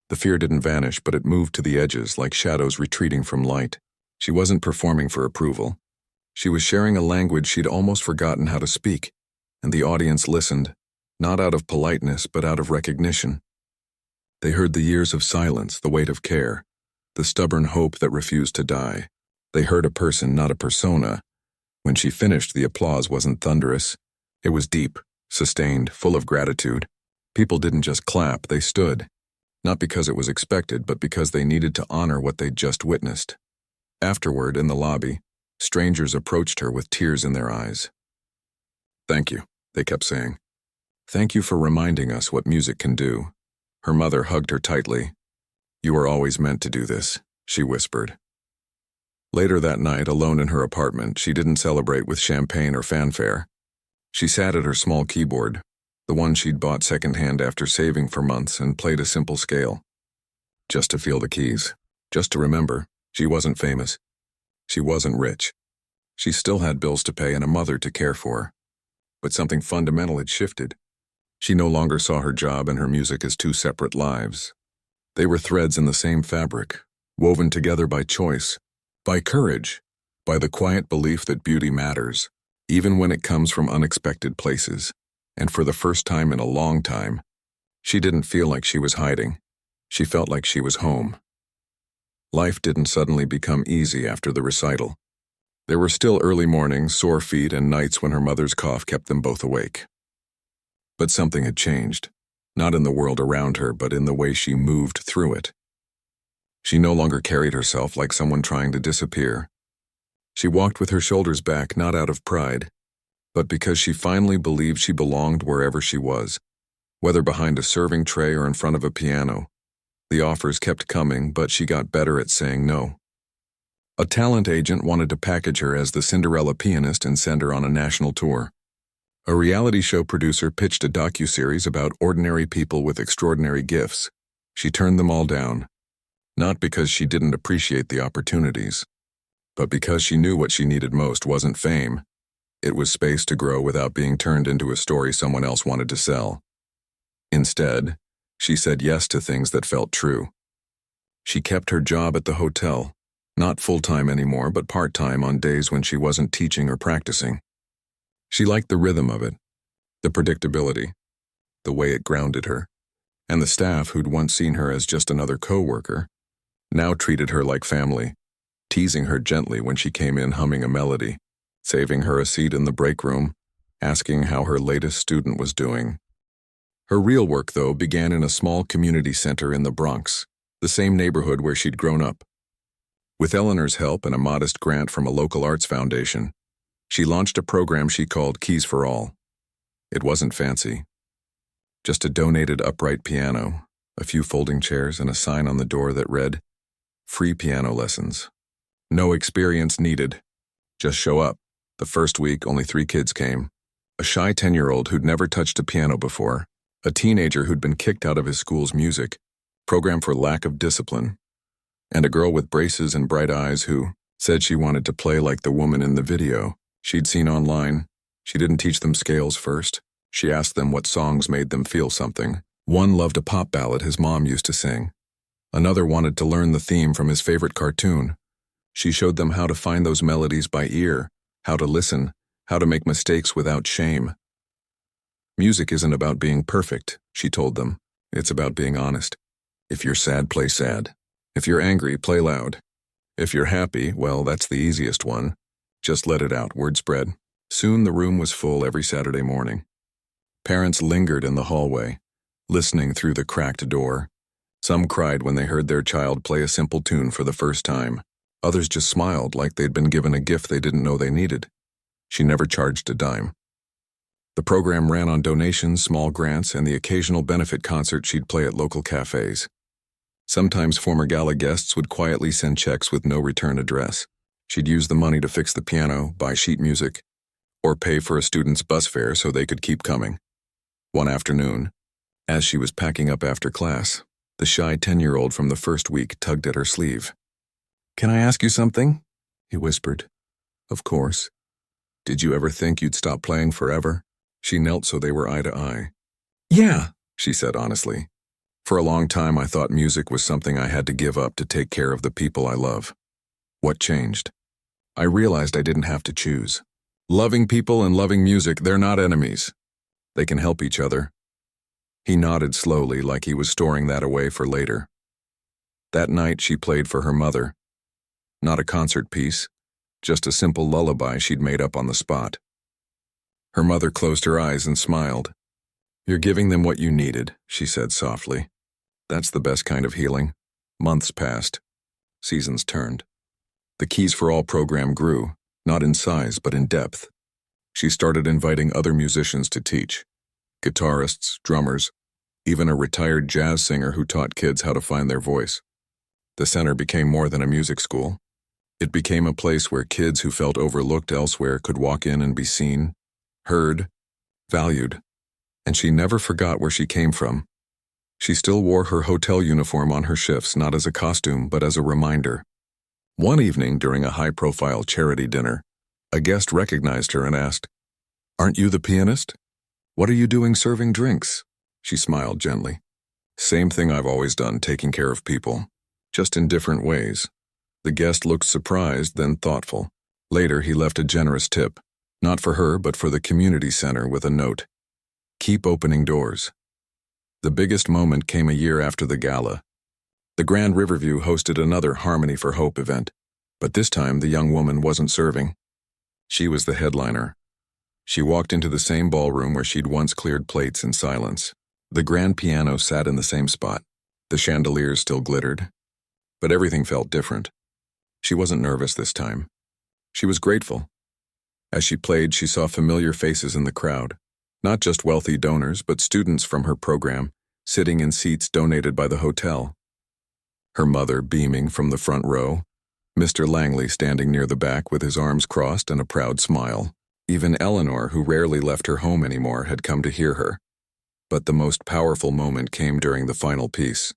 The fear didn't vanish, but it moved to the edges like shadows retreating from light. She wasn't performing for approval. She was sharing a language she'd almost forgotten how to speak, and the audience listened, not out of politeness but out of recognition. They heard the years of silence, the weight of care, the stubborn hope that refused to die. They heard a person, not a persona. When she finished, the applause wasn't thunderous. It was deep, sustained, full of gratitude. People didn't just clap, they stood. Not because it was expected, but because they needed to honor what they'd just witnessed. Afterward, in the lobby, strangers approached her with tears in their eyes. "Thank you," they kept saying. "Thank you for reminding us what music can do." Her mother hugged her tightly. "You were always meant to do this," she whispered. Later that night, alone in her apartment, she didn't celebrate with champagne or fanfare. She sat at her small keyboard, the one she'd bought secondhand after saving for months, and played a simple scale. Just to feel the keys, just to remember, she wasn't famous. She wasn't rich. She still had bills to pay and a mother to care for. But something fundamental had shifted. She no longer saw her job and her music as two separate lives. They were threads in the same fabric, woven together by choice, by courage, by the quiet belief that beauty matters, even when it comes from unexpected places. And for the first time in a long time, she didn't feel like she was hiding. She felt like she was home. Life didn't suddenly become easy after the recital. There were still early mornings, sore feet, and nights when her mother's cough kept them both awake. But something had changed, not in the world around her, but in the way she moved through it. She no longer carried herself like someone trying to disappear. She walked with her shoulders back, not out of pride, but because she finally believed she belonged wherever she was, whether behind a serving tray or in front of a piano. The offers kept coming, but she got better at saying no. A talent agent wanted to package her as the Cinderella pianist and send her on a national tour. A reality show producer pitched a docuseries about ordinary people with extraordinary gifts. She turned them all down, not because she didn't appreciate the opportunities, but because she knew what she needed most wasn't fame. It was space to grow without being turned into a story someone else wanted to sell. Instead, she said yes to things that felt true. She kept her job at the hotel, not full-time anymore, but part-time on days when she wasn't teaching or practicing. She liked the rhythm of it, the predictability, the way it grounded her. And the staff, who'd once seen her as just another co-worker, now treated her like family, teasing her gently when she came in humming a melody, saving her a seat in the break room, asking how her latest student was doing. Her real work, though, began in a small community center in the Bronx, the same neighborhood where she'd grown up. With Eleanor's help and a modest grant from a local arts foundation, she launched a program she called Keys for All. It wasn't fancy. Just a donated upright piano, a few folding chairs, and a sign on the door that read, "Free piano lessons. No experience needed. Just show up." The first week, only 3 kids came. A shy 10-year-old who'd never touched a piano before, a teenager who'd been kicked out of his school's music program for lack of discipline, and a girl with braces and bright eyes who said she wanted to play like the woman in the video she'd seen online. She didn't teach them scales first. She asked them what songs made them feel something. One loved a pop ballad his mom used to sing. Another wanted to learn the theme from his favorite cartoon. She showed them how to find those melodies by ear, how to listen, how to make mistakes without shame. Music isn't about being perfect, she told them. It's about being honest. If you're sad, play sad. If you're angry, play loud. If you're happy, well, that's the easiest one. Just let it out, word spread. Soon the room was full every Saturday morning. Parents lingered in the hallway, listening through the cracked door. Some cried when they heard their child play a simple tune for the first time. Others just smiled like they'd been given a gift they didn't know they needed. She never charged a dime. The program ran on donations, small grants, and the occasional benefit concert she'd play at local cafes. Sometimes former gala guests would quietly send checks with no return address. She'd use the money to fix the piano, buy sheet music, or pay for a student's bus fare so they could keep coming. One afternoon, as she was packing up after class, the shy 10-year-old from the first week tugged at her sleeve. "Can I ask you something?" he whispered. "Of course. Did you ever think you'd stop playing forever?" She knelt so they were eye to eye. "Yeah," she said honestly. "For a long time I thought music was something I had to give up to take care of the people I love. What changed? I realized I didn't have to choose. Loving people and loving music, they're not enemies. They can help each other." He nodded slowly like he was storing that away for later. That night she played for her mother. Not a concert piece, just a simple lullaby she'd made up on the spot. Her mother closed her eyes and smiled. "You're giving them what you needed," she said softly. "That's the best kind of healing." Months passed. Seasons turned. The Keys for All program grew, not in size but in depth. She started inviting other musicians to teach. Guitarists, drummers, even a retired jazz singer who taught kids how to find their voice. The center became more than a music school. It became a place where kids who felt overlooked elsewhere could walk in and be seen, heard, valued. And she never forgot where she came from. She still wore her hotel uniform on her shifts, not as a costume, but as a reminder. One evening during a high-profile charity dinner, a guest recognized her and asked, "Aren't you the pianist? What are you doing serving drinks?" She smiled gently. "Same thing I've always done, taking care of people, just in different ways." The guest looked surprised, then thoughtful. Later, he left a generous tip, not for her, but for the community center with a note. "Keep opening doors." The biggest moment came a year after the gala. The Grand Riverview hosted another Harmony for Hope event, but this time the young woman wasn't serving. She was the headliner. She walked into the same ballroom where she'd once cleared plates in silence. The grand piano sat in the same spot. The chandeliers still glittered. But everything felt different. She wasn't nervous this time. She was grateful. As she played, she saw familiar faces in the crowd. Not just wealthy donors, but students from her program, sitting in seats donated by the hotel. Her mother beaming from the front row, Mr. Langley standing near the back with his arms crossed and a proud smile. Even Eleanor, who rarely left her home anymore, had come to hear her. But the most powerful moment came during the final piece.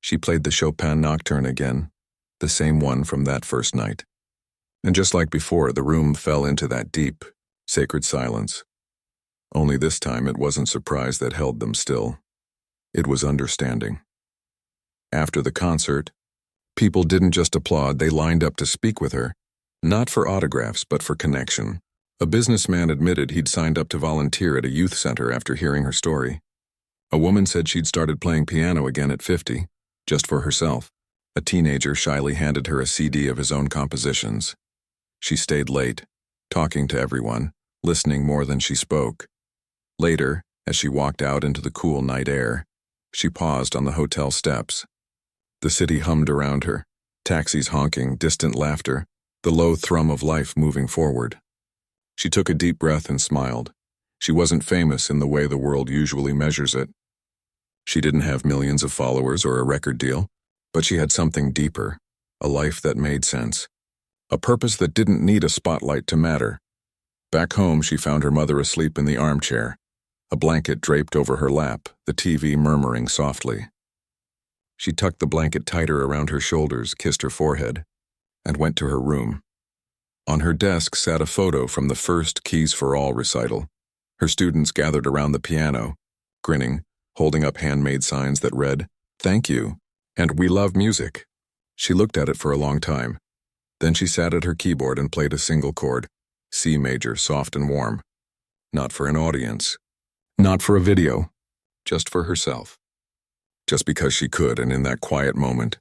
She played the Chopin Nocturne again, the same one from that first night. And just like before, the room fell into that deep, sacred silence. Only this time it wasn't surprise that held them still. It was understanding. After the concert, people didn't just applaud, they lined up to speak with her, not for autographs, but for connection. A businessman admitted he'd signed up to volunteer at a youth center after hearing her story. A woman said she'd started playing piano again at 50, just for herself. A teenager shyly handed her a CD of his own compositions. She stayed late, talking to everyone, listening more than she spoke. Later, as she walked out into the cool night air, she paused on the hotel steps. The city hummed around her, taxis honking, distant laughter, the low thrum of life moving forward. She took a deep breath and smiled. She wasn't famous in the way the world usually measures it. She didn't have millions of followers or a record deal, but she had something deeper, a life that made sense, a purpose that didn't need a spotlight to matter. Back home, she found her mother asleep in the armchair, a blanket draped over her lap, the TV murmuring softly. She tucked the blanket tighter around her shoulders, kissed her forehead, and went to her room. On her desk sat a photo from the first Keys for All recital. Her students gathered around the piano, grinning, holding up handmade signs that read, "Thank you," and "We love music." She looked at it for a long time. Then she sat at her keyboard and played a single chord, C major, soft and warm. Not for an audience. Not for a video. Just for herself. Just because she could, and in that quiet moment,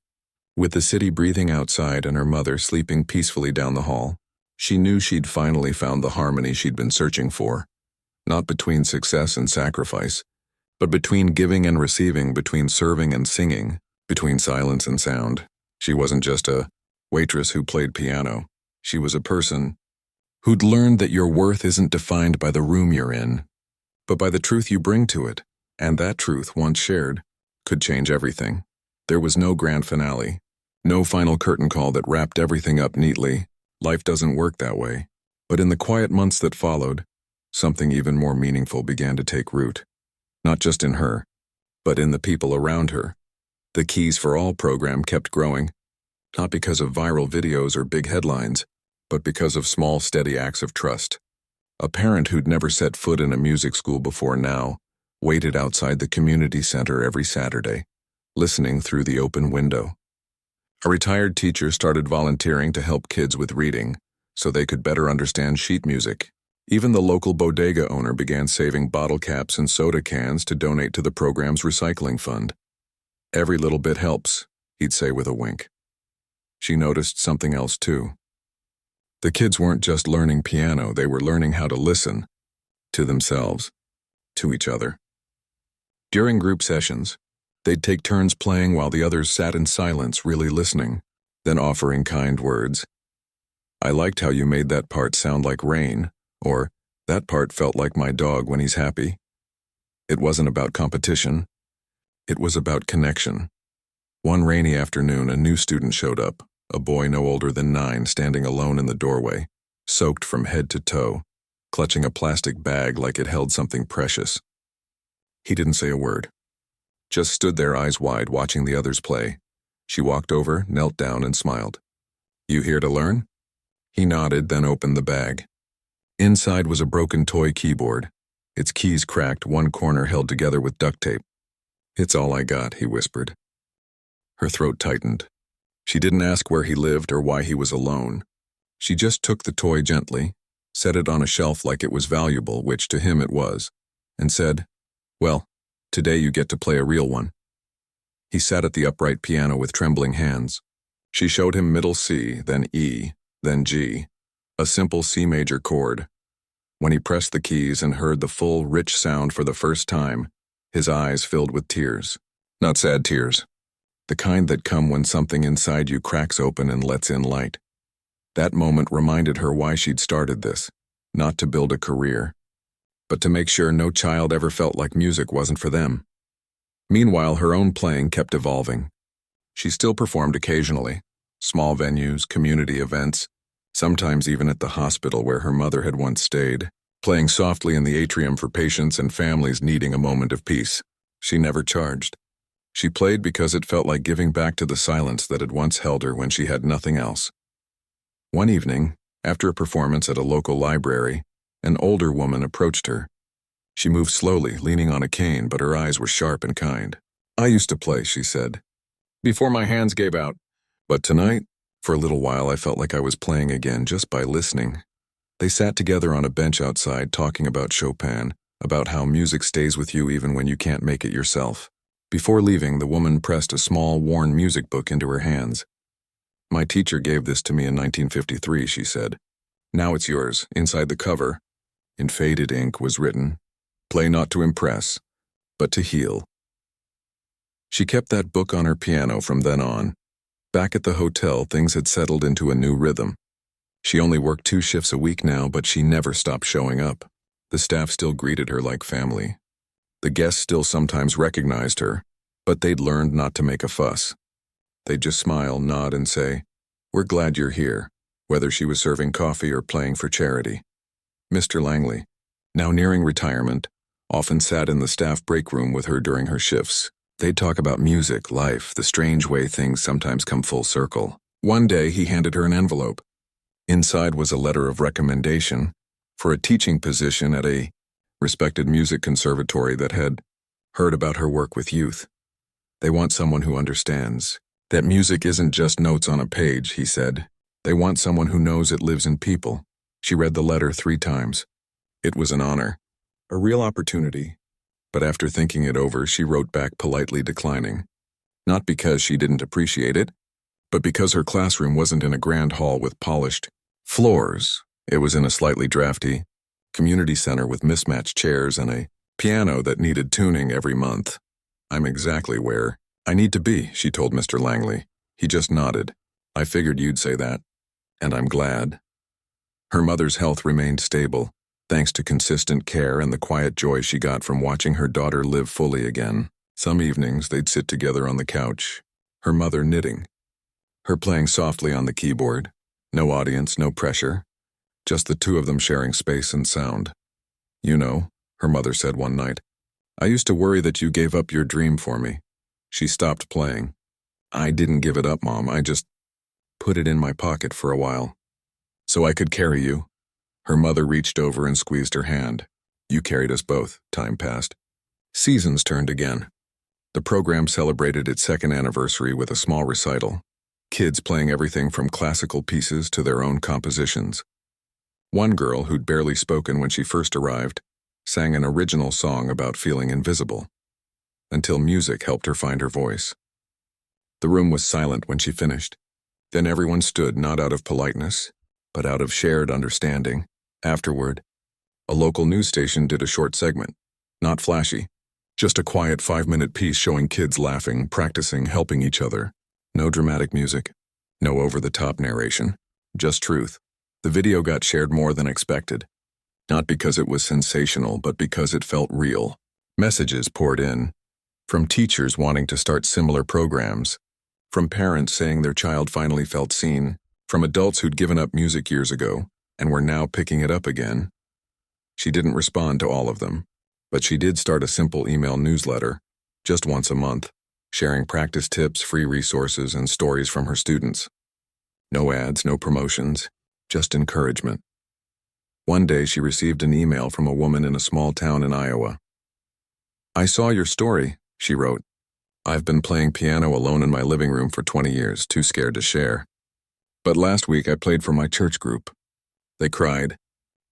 with the city breathing outside and her mother sleeping peacefully down the hall, she knew she'd finally found the harmony she'd been searching for. Not between success and sacrifice, but between giving and receiving, between serving and singing, between silence and sound. She wasn't just a waitress who played piano. She was a person who'd learned that your worth isn't defined by the room you're in, but by the truth you bring to it, and that truth, once shared, could change everything. There was no grand finale, no final curtain call that wrapped everything up neatly. Life doesn't work that way. But in the quiet months that followed, something even more meaningful began to take root. Not just in her, but in the people around her. The Keys for All program kept growing, not because of viral videos or big headlines, but because of small, steady acts of trust. A parent who'd never set foot in a music school before now waited outside the community center every Saturday, listening through the open window. A retired teacher started volunteering to help kids with reading, so they could better understand sheet music. Even the local bodega owner began saving bottle caps and soda cans to donate to the program's recycling fund. "Every little bit helps," he'd say with a wink. She noticed something else too. The kids weren't just learning piano, they were learning how to listen. To themselves. To each other. During group sessions, they'd take turns playing while the others sat in silence, really listening, then offering kind words. "I liked how you made that part sound like rain," or "that part felt like my dog when he's happy." It wasn't about competition. It was about connection. One rainy afternoon, a new student showed up, a boy no older than 9, standing alone in the doorway, soaked from head to toe, clutching a plastic bag like it held something precious. He didn't say a word. Just stood there, eyes wide, watching the others play. She walked over, knelt down, and smiled. "You here to learn?" He nodded, then opened the bag. Inside was a broken toy keyboard, its keys cracked, one corner held together with duct tape. "It's all I got," he whispered. Her throat tightened. She didn't ask where he lived or why he was alone. She just took the toy gently, set it on a shelf like it was valuable, which to him it was, and said, "Well, today you get to play a real one." He sat at the upright piano with trembling hands. She showed him middle C, then E, then G, a simple C major chord. When he pressed the keys and heard the full, rich sound for the first time, his eyes filled with tears. Not sad tears. The kind that come when something inside you cracks open and lets in light. That moment reminded her why she'd started this, not to build a career, but to make sure no child ever felt like music wasn't for them. Meanwhile, her own playing kept evolving. She still performed occasionally, small venues, community events, sometimes even at the hospital where her mother had once stayed, playing softly in the atrium for patients and families needing a moment of peace. She never charged. She played because it felt like giving back to the silence that had once held her when she had nothing else. One evening, after a performance at a local library, an older woman approached her. She moved slowly, leaning on a cane, but her eyes were sharp and kind. "I used to play," she said, "before my hands gave out. But tonight, for a little while, I felt like I was playing again just by listening. They sat together on a bench outside talking about Chopin, about how music stays with you even when you can't make it yourself. Before leaving, the woman pressed a small, worn music book into her hands. "My teacher gave this to me in 1953, she said. "Now it's yours." Inside the cover, in faded ink, was written, "Play not to impress, but to heal." She kept that book on her piano from then on. Back at the hotel, things had settled into a new rhythm. She only worked 2 shifts a week now, but she never stopped showing up. The staff still greeted her like family. The guests still sometimes recognized her, but they'd learned not to make a fuss. They'd just smile, nod, and say, "We're glad you're here," whether she was serving coffee or playing for charity. Mr. Langley, now nearing retirement, often sat in the staff break room with her during her shifts. They'd talk about music, life, the strange way things sometimes come full circle. One day, he handed her an envelope. Inside was a letter of recommendation for a teaching position at a respected music conservatory that had heard about her work with youth. "They want someone who understands that music isn't just notes on a page," he said. "They want someone who knows it lives in people." She read the letter 3 times. It was an honor, a real opportunity. But after thinking it over, she wrote back politely declining. Not because she didn't appreciate it, but because her classroom wasn't in a grand hall with polished floors. It was in a slightly drafty community center with mismatched chairs and a piano that needed tuning every month. "I'm exactly where I need to be," she told Mr. Langley. He just nodded. "I figured you'd say that, and I'm glad." Her mother's health remained stable, thanks to consistent care and the quiet joy she got from watching her daughter live fully again. Some evenings they'd sit together on the couch, her mother knitting, her playing softly on the keyboard. No audience, no pressure, just the 2 of them sharing space and sound. "You know," her mother said one night, "I used to worry that you gave up your dream for me." She stopped playing. "I didn't give it up, Mom. I just put it in my pocket for a while, so I could carry you." Her mother reached over and squeezed her hand. "You carried us both." Time passed. Seasons turned again. The program celebrated its 2nd anniversary with a small recital. Kids playing everything from classical pieces to their own compositions. One girl, who'd barely spoken when she first arrived, sang an original song about feeling invisible, until music helped her find her voice. The room was silent when she finished. Then everyone stood, not out of politeness, but out of shared understanding. Afterward, a local news station did a short segment. Not flashy, just a quiet 5-minute piece showing kids laughing, practicing, helping each other. No dramatic music, no over-the-top narration, just truth. The video got shared more than expected, not because it was sensational, but because it felt real. Messages poured in, from teachers wanting to start similar programs, from parents saying their child finally felt seen, from adults who'd given up music years ago and were now picking it up again. She didn't respond to all of them, but she did start a simple email newsletter, just once a month, sharing practice tips, free resources, and stories from her students. No ads, no promotions, just encouragement. One day she received an email from a woman in a small town in Iowa. "I saw your story," she wrote. "I've been playing piano alone in my living room for 20 years, too scared to share. But last week I played for my church group. They cried,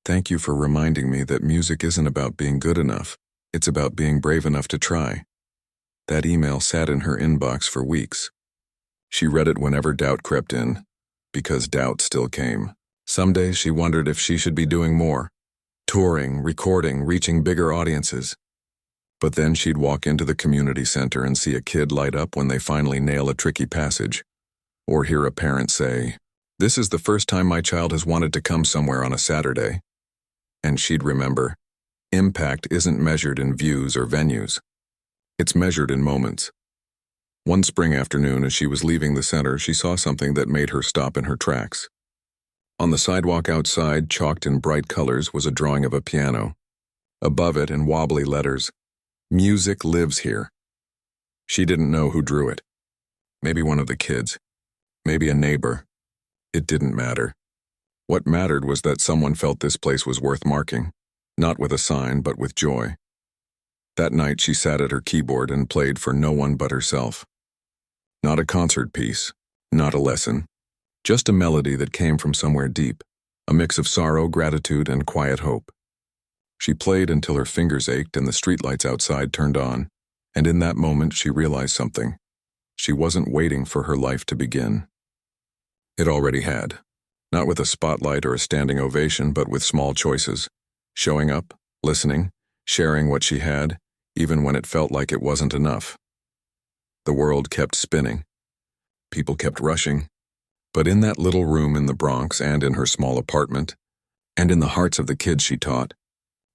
'Thank you for reminding me that music isn't about being good enough. It's about being brave enough to try.'" That email sat in her inbox for weeks. She read it whenever doubt crept in, because doubt still came. Some days she wondered if she should be doing more, touring, recording, reaching bigger audiences. But then she'd walk into the community center and see a kid light up when they finally nail a tricky passage, or hear a parent say, "This is the first time my child has wanted to come somewhere on a Saturday." And she'd remember, impact isn't measured in views or venues. It's measured in moments. One spring afternoon, as she was leaving the center, she saw something that made her stop in her tracks. On the sidewalk outside, chalked in bright colors, was a drawing of a piano. Above it, in wobbly letters, "Music lives here." She didn't know who drew it. Maybe one of the kids. Maybe a neighbor. It didn't matter. What mattered was that someone felt this place was worth marking, not with a sign, but with joy. That night she sat at her keyboard and played for no one but herself. Not a concert piece, not a lesson, just a melody that came from somewhere deep, a mix of sorrow, gratitude, and quiet hope. She played until her fingers ached and the streetlights outside turned on, and in that moment she realized something. She wasn't waiting for her life to begin. It already had. Not with a spotlight or a standing ovation, but with small choices. Showing up, listening, sharing what she had, even when it felt like it wasn't enough. The world kept spinning. People kept rushing. But in that little room in the Bronx and in her small apartment, and in the hearts of the kids she taught,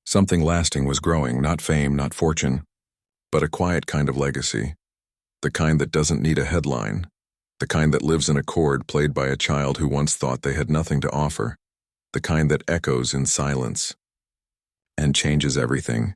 something lasting was growing, not fame, not fortune, but a quiet kind of legacy. The kind that doesn't need a headline. The kind that lives in a chord played by a child who once thought they had nothing to offer. The kind that echoes in silence and changes everything.